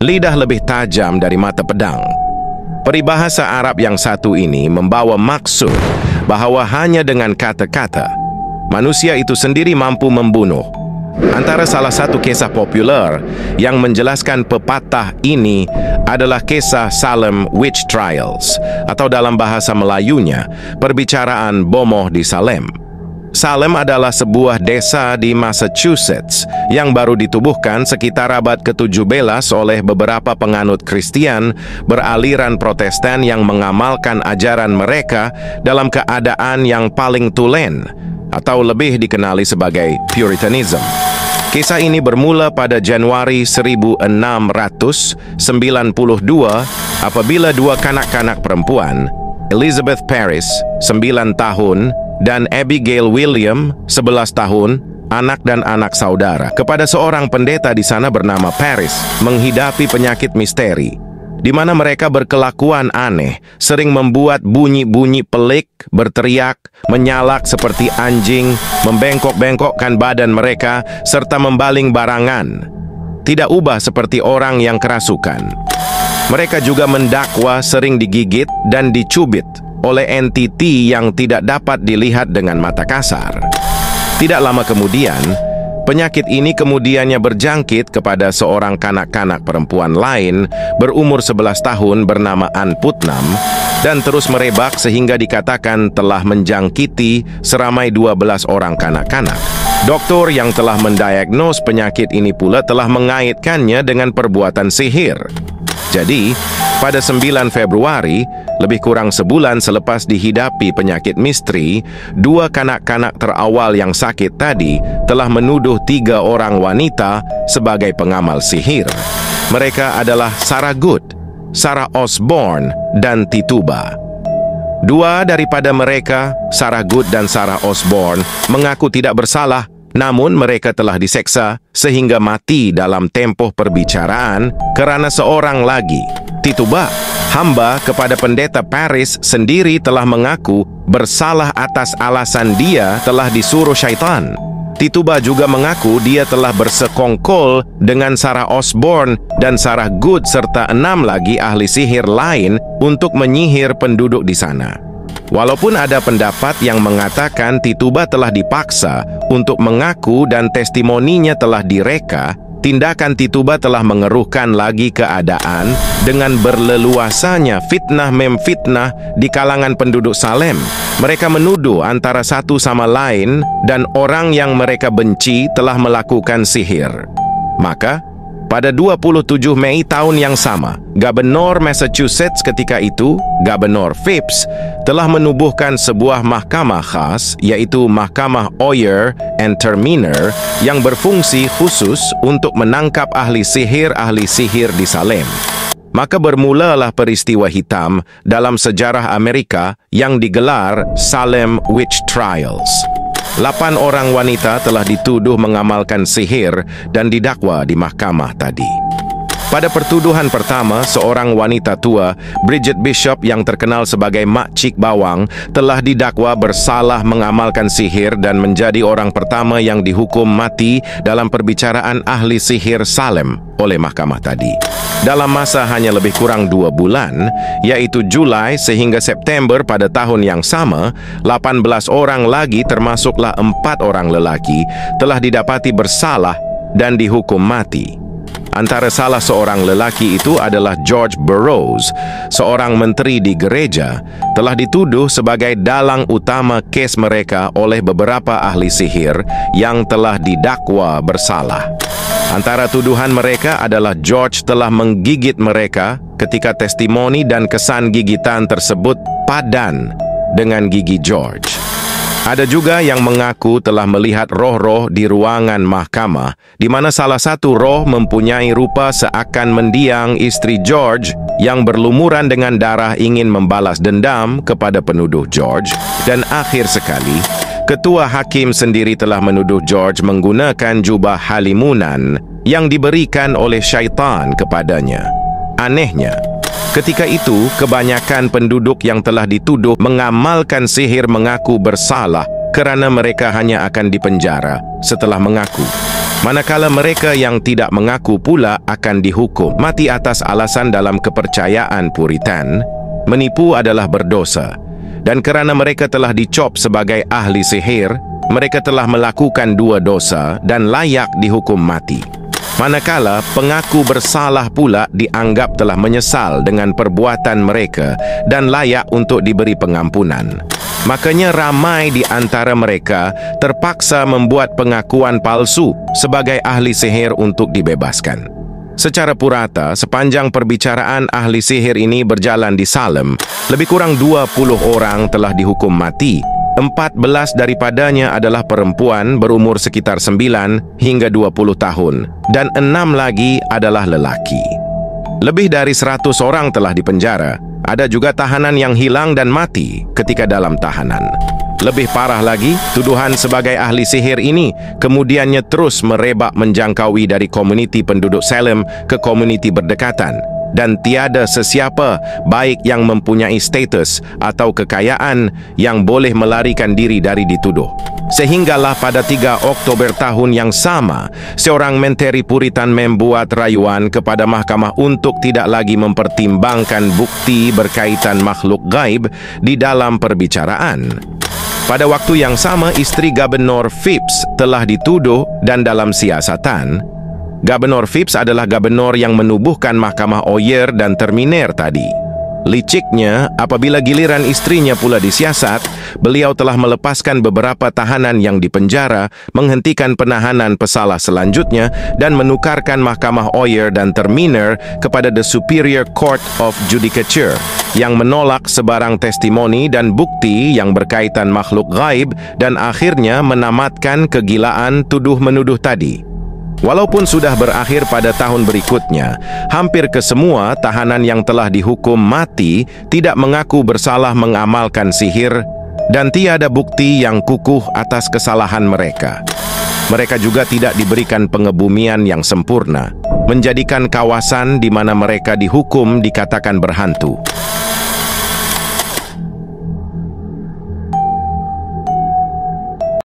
lidah lebih tajam dari mata pedang. Peribahasa Arab yang satu ini membawa maksud bahawa hanya dengan kata-kata, manusia itu sendiri mampu membunuh. Antara salah satu kisah populer yang menjelaskan pepatah ini adalah kisah Salem Witch Trials, atau dalam bahasa Melayunya, perbicaraan bomoh di Salem. Salem adalah sebuah desa di Massachusetts yang baru ditubuhkan sekitar abad ke-17 oleh beberapa penganut Kristian beraliran Protestan yang mengamalkan ajaran mereka dalam keadaan yang paling tulen, atau lebih dikenali sebagai Puritanism. Kisah ini bermula pada Januari 1692 apabila dua kanak-kanak perempuan, Elizabeth Parris, 9 tahun, dan Abigail William, 11 tahun, anak dan anak saudara, kepada seorang pendeta di sana bernama Parris, menghidapi penyakit misteri, di mana mereka berkelakuan aneh, sering membuat bunyi-bunyi pelik, berteriak, menyalak seperti anjing, membengkok-bengkokkan badan mereka, serta membaling barangan. Tidak ubah seperti orang yang kerasukan. Mereka juga mendakwa sering digigit dan dicubit oleh entiti yang tidak dapat dilihat dengan mata kasar. Tidak lama kemudian, penyakit ini kemudiannya berjangkit kepada seorang kanak-kanak perempuan lain berumur 11 tahun bernama Ann Putnam dan terus merebak sehingga dikatakan telah menjangkiti seramai 12 orang kanak-kanak. Doktor yang telah mendiagnos penyakit ini pula telah mengaitkannya dengan perbuatan sihir. Jadi, pada 9 Februari, lebih kurang sebulan selepas dihidapi penyakit misteri, dua kanak-kanak terawal yang sakit tadi telah menuduh 3 orang wanita sebagai pengamal sihir. Mereka adalah Sarah Good, Sarah Osborne, dan Tituba. Dua daripada mereka, Sarah Good dan Sarah Osborne, mengaku tidak bersalah, namun mereka telah diseksa sehingga mati dalam tempoh perbicaraan kerana seorang lagi, Tituba, hamba kepada pendeta Parris, sendiri telah mengaku bersalah atas alasan dia telah disuruh syaitan. Tituba juga mengaku dia telah bersekongkol dengan Sarah Osborne dan Sarah Good serta 6 lagi ahli sihir lain untuk menyihir penduduk di sana. Walaupun ada pendapat yang mengatakan Tituba telah dipaksa untuk mengaku dan testimoninya telah direka, tindakan Tituba telah mengeruhkan lagi keadaan dengan berleluasanya fitnah-memfitnah di kalangan penduduk Salem. Mereka menuduh antara satu sama lain dan orang yang mereka benci telah melakukan sihir. Maka, pada 27 Mei tahun yang sama, Gubernur Massachusetts ketika itu, Gubernur Phips, telah menubuhkan sebuah mahkamah khas, yaitu Mahkamah Oyer and Terminer, yang berfungsi khusus untuk menangkap ahli sihir di Salem. Maka bermulalah peristiwa hitam dalam sejarah Amerika yang digelar Salem Witch Trials. 8 orang wanita telah dituduh mengamalkan sihir dan didakwa di mahkamah tadi. Pada pertuduhan pertama, seorang wanita tua, Bridget Bishop yang terkenal sebagai Mak Cik Bawang, telah didakwa bersalah mengamalkan sihir dan menjadi orang pertama yang dihukum mati dalam perbicaraan ahli sihir Salem oleh mahkamah tadi. Dalam masa hanya lebih kurang 2 bulan, yaitu Julai sehingga September pada tahun yang sama, 18 orang lagi termasuklah 4 orang lelaki telah didapati bersalah dan dihukum mati. Antara salah seorang lelaki itu adalah George Burroughs, seorang menteri di gereja, telah dituduh sebagai dalang utama kes mereka oleh beberapa ahli sihir yang telah didakwa bersalah. Antara tuduhan mereka adalah George telah menggigit mereka ketika testimoni dan kesan gigitan tersebut padan dengan gigi George. Ada juga yang mengaku telah melihat roh-roh di ruangan mahkamah, di mana salah satu roh mempunyai rupa seakan mendiang istri George yang berlumuran dengan darah ingin membalas dendam kepada penuduh George. Dan akhir sekali, Ketua Hakim sendiri telah menuduh George menggunakan jubah halimunan yang diberikan oleh syaitan kepadanya. Anehnya, ketika itu, kebanyakan penduduk yang telah dituduh mengamalkan sihir mengaku bersalah kerana mereka hanya akan dipenjara setelah mengaku. Manakala mereka yang tidak mengaku pula akan dihukum mati atas alasan dalam kepercayaan Puritan, menipu adalah berdosa. Dan kerana mereka telah dicop sebagai ahli sihir, mereka telah melakukan dua dosa dan layak dihukum mati. Manakala pengaku bersalah pula dianggap telah menyesal dengan perbuatan mereka dan layak untuk diberi pengampunan. Makanya ramai di antara mereka terpaksa membuat pengakuan palsu sebagai ahli sihir untuk dibebaskan. Secara purata, sepanjang perbicaraan ahli sihir ini berjalan di Salem, lebih kurang 20 orang telah dihukum mati. 14 daripadanya adalah perempuan berumur sekitar 9 hingga 20 tahun dan 6 lagi adalah lelaki. Lebih dari 100 orang telah dipenjara. Ada juga tahanan yang hilang dan mati ketika dalam tahanan. Lebih parah lagi, tuduhan sebagai ahli sihir ini kemudiannya terus merebak menjangkaui dari komuniti penduduk Salem ke komuniti berdekatan. Dan tiada sesiapa, baik yang mempunyai status atau kekayaan, yang boleh melarikan diri dari dituduh. Sehinggalah pada 3 Oktober tahun yang sama, seorang menteri Puritan membuat rayuan kepada mahkamah untuk tidak lagi mempertimbangkan bukti berkaitan makhluk gaib di dalam perbicaraan. Pada waktu yang sama, isteri Gubernur Phips telah dituduh dan dalam siasatan. Gubernur Phips adalah gubernur yang menubuhkan mahkamah Oyer dan Terminer tadi. Liciknya, apabila giliran istrinya pula disiasat, beliau telah melepaskan beberapa tahanan yang dipenjara, menghentikan penahanan pesalah selanjutnya, dan menukarkan mahkamah Oyer dan Terminer kepada The Superior Court of Judicature, yang menolak sebarang testimoni dan bukti yang berkaitan makhluk gaib dan akhirnya menamatkan kegilaan tuduh-menuduh tadi. Walaupun sudah berakhir pada tahun berikutnya, hampir kesemua tahanan yang telah dihukum mati tidak mengaku bersalah mengamalkan sihir dan tiada bukti yang kukuh atas kesalahan mereka. Mereka juga tidak diberikan pengebumian yang sempurna, menjadikan kawasan di mana mereka dihukum dikatakan berhantu.